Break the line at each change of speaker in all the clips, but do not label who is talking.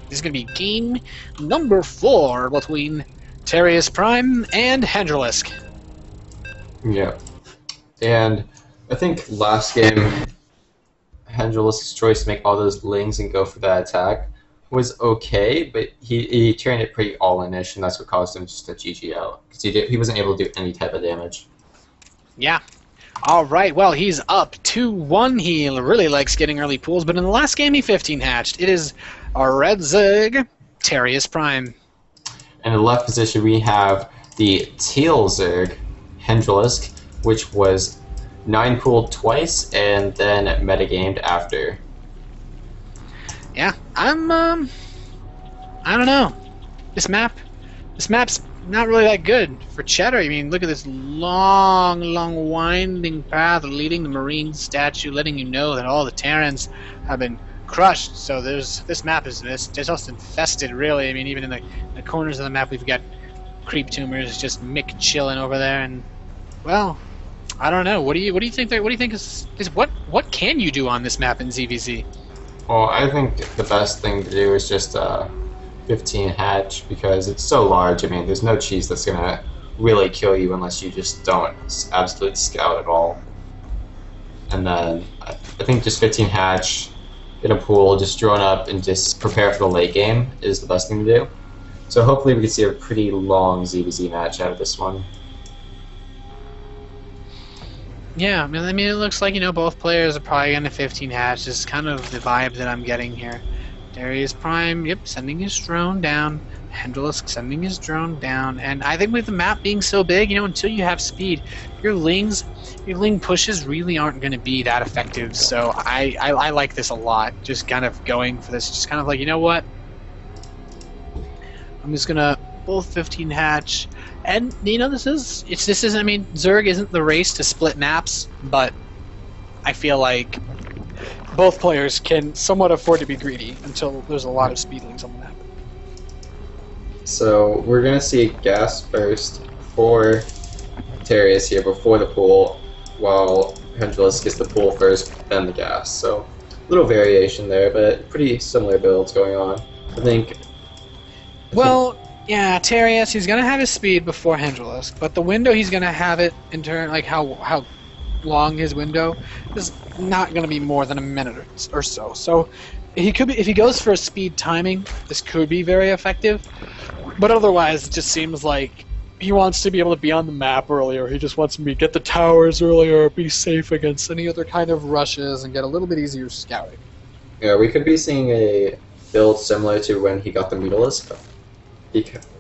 This is going to be game number 4 between TeriusPrime and hendralisk.
Yeah. And I think last game, hendralisk's choice to make all those lings and go for that attack was okay, but he turned it pretty all-in-ish, and that's what caused him just to GG out. Because he wasn't able to do any type of damage.
Yeah. Alright, well, he's up 2-1. He really likes getting early pools, but in the last game he 15 hatched. It is a red Zerg, TeriusPrime.
In the left position, we have the teal Zerg, hendralisk, which was 9 pooled twice and then metagamed after.
Yeah, I don't know. This map's not really that good for Cheddar. I mean, look at this long winding path leading the Marine statue, letting you know that all the Terrans have been crushed. So this map is just infested, really. I mean, even in the corners of the map, we've got creep tumors just Mick chilling over there, and well, I don't know. What do you think? What do you think is what can you do on this map in ZVZ?
Well, I think the best thing to do is just 15 hatch, because it's so large. I mean, there's no cheese that's gonna really kill you unless you just don't absolutely scout at all. And then I think just 15 hatch in a pool, just drone up and just prepare for the late game is the best thing to do. So hopefully we can see a pretty long ZVZ match out of this one.
Yeah, I mean, it looks like, both players are probably going to 15 hatch. This is kind of the vibe that I'm getting here. TeriusPrime, yep, sending his drone down. hendralisk sending his drone down. And I think with the map being so big, until you have speed, your ling pushes really aren't going to be that effective. So I like this a lot. Just kind of going for this. Just kind of like, you know what? I'm just going to both 15 hatch. And this isn't, I mean, Zerg isn't the race to split maps, but I feel like both players can somewhat afford to be greedy until there's a lot of speedlings on the map.
So we're gonna see gas first for Terius here before the pool, while hendralisk gets the pool first, then the gas. So a little variation there, but pretty similar builds going on. I think.
Yeah, Terius, he's gonna have his speed before hendralisk, but the window he's gonna have it in turn, like how long his window is not gonna be more than a minute or so. So he could be, if he goes for a speed timing, this could be very effective. But otherwise, it just seems like he wants to be able to be on the map earlier. He just wants to get the towers earlier, be safe against any other kind of rushes, and get a little bit easier scouting.
Yeah, we could be seeing a build similar to when he got the Mutalisk.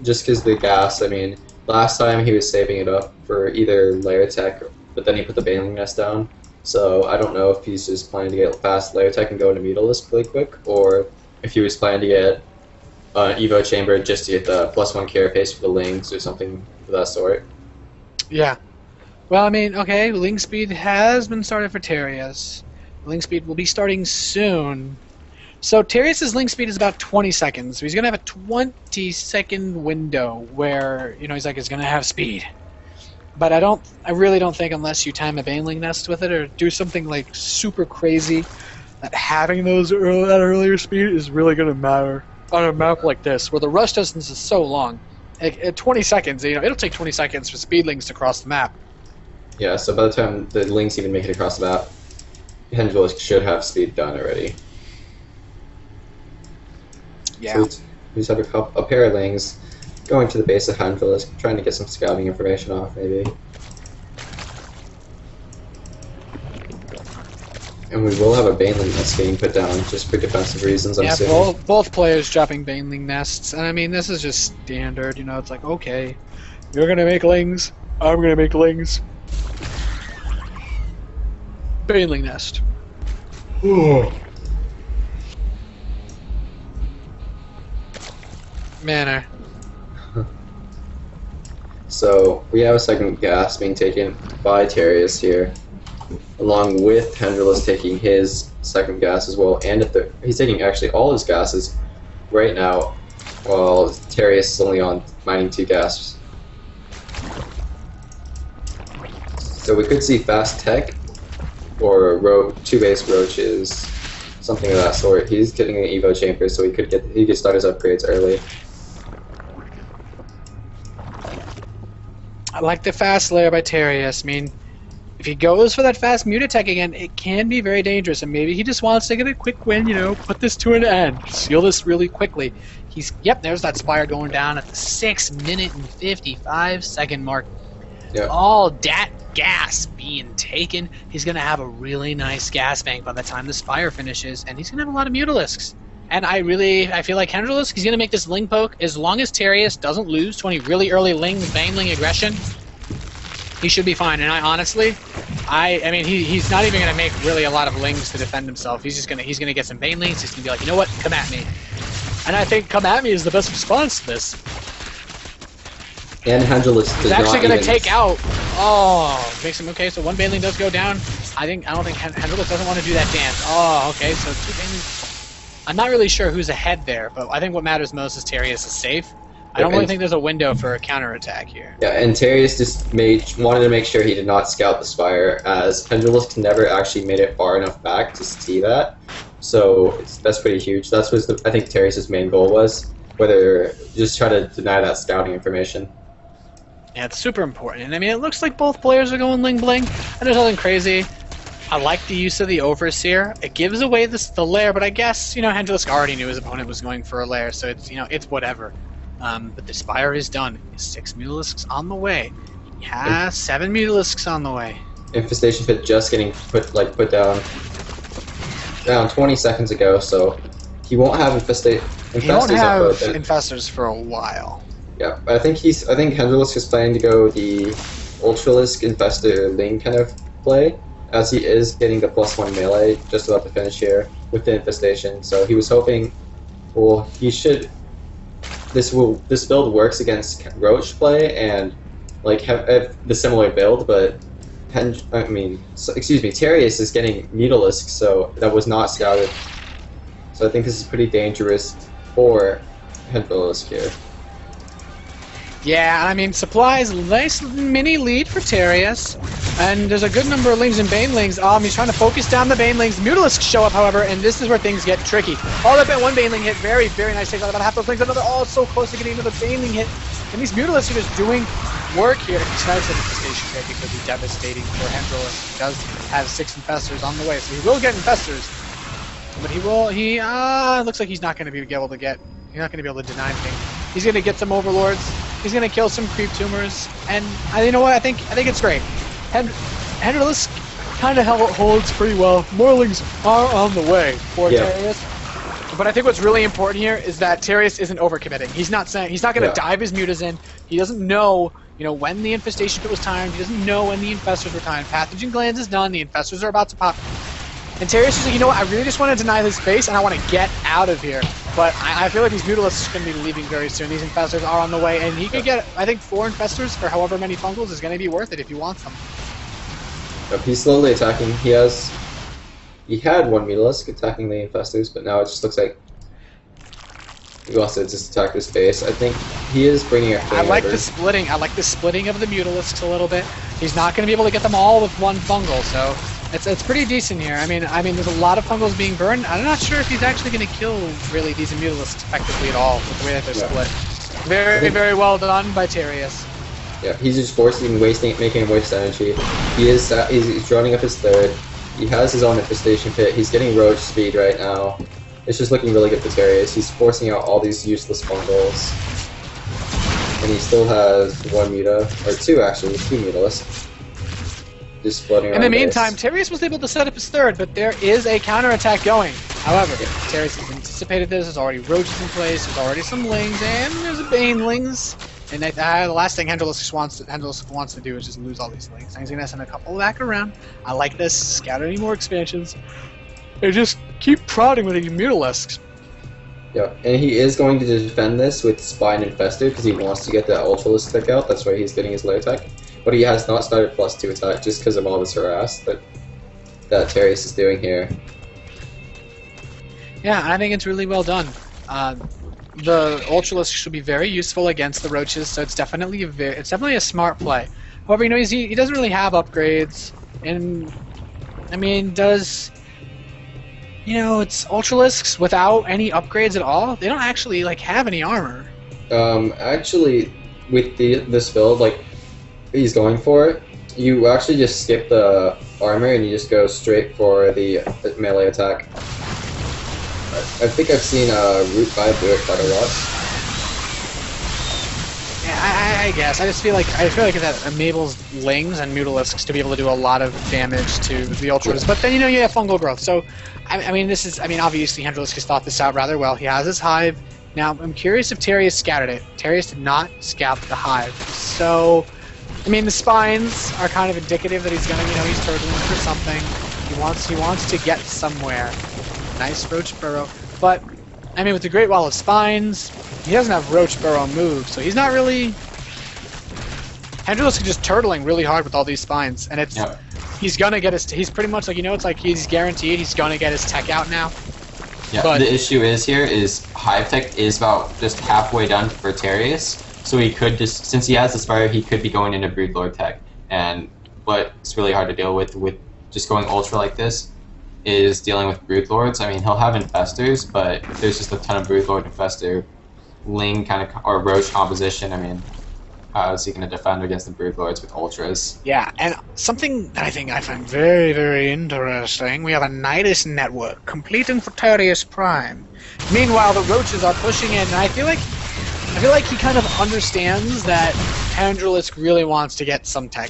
Just because the gas, I mean, last time he was saving it up for either layer tech, but then he put the Baneling Nest down. So I don't know if he's just planning to get fast layer tech and go into Mutalisk really quick, or if he was planning to get an Evo Chamber just to get the +1 carapace for the Lings or something of that sort.
Yeah. Well, I mean, okay, Ling speed has been started for Terius. Ling speed will be starting soon. So Terius's Ling speed is about 20 seconds. So he's going to have a 20-second window where, he's going to have speed. But I really don't think, unless you time a Baneling Nest with it or do something like super crazy, that having that earlier speed is really going to matter on a map like this, where the rush distance is so long. At 20 seconds, it'll take 20 seconds for speedlings to cross the map.
Yeah, so by the time the Lings even make it across the map, hendralisk should have speed done already.
Yeah.
So we just have a pair of Lings going to the base of hendralisk, trying to get some scouting information off, maybe. And we will have a Baneling Nest being put down just for defensive reasons, I'm assuming.
Yeah, both players dropping Baneling Nests. And I mean, this is just standard, it's like, okay, you're going to make Lings, I'm going to make Lings. Baneling Nest. Manner.
So we have a second gas being taken by Terius here, along with hendralisk taking his second gas as well, and he's taking actually all his gases right now, while Terius is only on mining 2 gas. So we could see fast tech or 2 base roaches something of that sort. He's getting an Evo chamber, so he could start his upgrades early.
I like the fast layer by Terius. I mean, if he goes for that fast mute attack again, it can be very dangerous, and maybe he just wants to get a quick win, you know, put this to an end, seal this really quickly. Yep, there's that Spire going down at the 6-minute and 55-second mark.
Yeah.
All that gas being taken. He's going to have a really nice gas bank by the time the Spire finishes, and he's going to have a lot of Mutalisks. And I feel like hendralisk, he's going to make this Ling poke. As long as Terius doesn't lose to any really early Baneling aggression, he should be fine. And I mean, he's not even going to make really a lot of Lings to defend himself. He's going to get some Banelings. He's going to be like, you know what, come at me. And I think come at me is the best response to this.
And hendralisk
He's actually going to take out. Oh, makes him okay. So one Baneling does go down. I don't think hendralisk doesn't want to do that dance. Oh, okay. So two Banelings. I'm not really sure who's ahead there, but I think what matters most is Terius is safe. I don't really think there's a window for a counterattack here.
Yeah, and Terius just wanted to make sure he did not scout the Spire, as hendralisk never actually made it far enough back to see that. So that's pretty huge. That's what I think Terius' main goal was, whether just try to deny that scouting information.
Yeah, it's super important. And I mean, it looks like both players are going Ling Bling, and there's nothing crazy. I like the use of the Overseer. It gives away the lair, but I guess, you know, hendralisk already knew his opponent was going for a lair, so it's, you know, it's whatever. But the Spire is done. 6 Mutalisks on the way. He has 7 Mutalisks on the way.
Infestation Pit just getting put down 20 seconds ago, so he won't have infestors.
He won't have infestors for a while.
Yeah, I think hendralisk is planning to go the Ultralisk Infestor Ling kind of play, as he is getting the +1 melee just about to finish here with the infestation. So he was hoping, well, he should. This build works against Roach play and like have the similar build, but Terius is getting Mutalisk, so that was not scouted. So I think this is pretty dangerous for hendralisk here.
Yeah, I mean, supplies, nice mini lead for Terius, and there's a good number of Lings and Banelings. He's trying to focus down the Banelings. The Mutalisks show up, however, and this is where things get tricky. Oh, that one Baneling hit, very, very nice takes out about half those Lings. Another, so close to getting another Baneling hit. And these Mutalisks are just doing work here. He snipes at infestation hit because he's devastating for hendralisk. He does have 6 infestors on the way, so he will get infestors. But it looks like he's not going to be able to get. He's not going to be able to deny anything. He's going to get some overlords. He's going to kill some creep tumors, and you know what? I think it's great. hendralisk kind of holds pretty well. Morlings are on the way for Terius. But I think what's really important here is that Terius isn't overcommitting. He's not going to dive his mutas in. He doesn't know, when the infestation pit was timed. He doesn't know when the infestors were timed. Pathogen glands is done. The infestors are about to pop. And Terius is like, you know what? I really just want to deny this space, and I want to get out of here. But I feel like these Mutalisks are going to be leaving very soon. These infestors are on the way, and he could get, I think, 4 infestors for however many fungals is going to be worth it if he wants them.
Yep, he's slowly attacking. He had 1 Mutalisk attacking the infestors, but now it just looks like he wants to just attack this base. I think he is bringing a
I like the splitting. I like the splitting of the Mutalisks a little bit. He's not going to be able to get them all with 1 fungal, so it's pretty decent here. I mean, there's a lot of fungals being burned. I'm not sure if he's actually going to kill really these Mutalisks effectively at all with the way that they're split. Very, very well done by Terius.
Yeah, he's just making him waste energy. He's droning up his 3rd. He has his own infestation pit. He's getting roach speed right now. It's just looking really good for Terius. He's forcing out all these useless fungals. And he still has 1 muta, or 2 actually, 2 Mutalisks. Just floating around.
In the meantime, Terius was able to set up his 3rd, but there is a counterattack going. However, Terius has anticipated this. There's already roaches in place. There's already some Lings, and there's a Banelings. And the last thing hendralisk wants to do is just lose all these Lings. And he's going to send a couple back around. I like this. Scout any more expansions. And just keep prodding with these Mutalisks.
Yeah, and he is going to defend this with Spine Infestor because he wants to get that Ultralisk tech out. That's why he's getting his lair tech. But he has not started +2 attack just because of all this harass that Terius is doing here. Yeah,
I think it's really well done. The Ultralisk should be very useful against the roaches, so it's definitely a smart play. However, he doesn't really have upgrades, and I mean, It's Ultralisks without any upgrades at all. They don't actually like have any armor.
Actually, with this build, like he's going for it, you actually just skip the armor and you just go straight for the melee attack. I think I've seen Root 5 do it quite a lot.
Yeah, I guess. I just feel like that enables Lings and Mutalisks to be able to do a lot of damage to the Ultras. But then you have fungal growth. So I mean obviously hendralisk has thought this out rather well. He has his hive. Now I'm curious if Terius scouted it. Terius did not scout the hive. So I mean the spines are kind of indicative that he's gonna he's turtling for something. He wants to get somewhere. Nice Roach Burrow. But I mean with the Great Wall of Spines, he doesn't have Roach Burrow move, so he's not really. hendralisk is just turtling really hard with all these spines, and it's he's gonna get his. He's pretty much like it's like he's guaranteed he's gonna get his tech out now.
Yeah,
but
the issue is Hive Tech is about just halfway done for Terius, so he could just, since he has the Spire, he could be going into Broodlord Tech, and what's really hard to deal with just going Ultra like this is dealing with Broodlords. I mean, he'll have Infestors, but there's just a ton of Broodlord Infestor Ling kind of, or Roach composition. I mean, how is he going to defend against the Broodlords with Ultras?
Yeah, and something that I find very, very interesting, we have a Nidus network completing for TeriusPrime. Meanwhile, the Roaches are pushing in, and I feel like he kind of understands that hendralisk really wants to get some tech.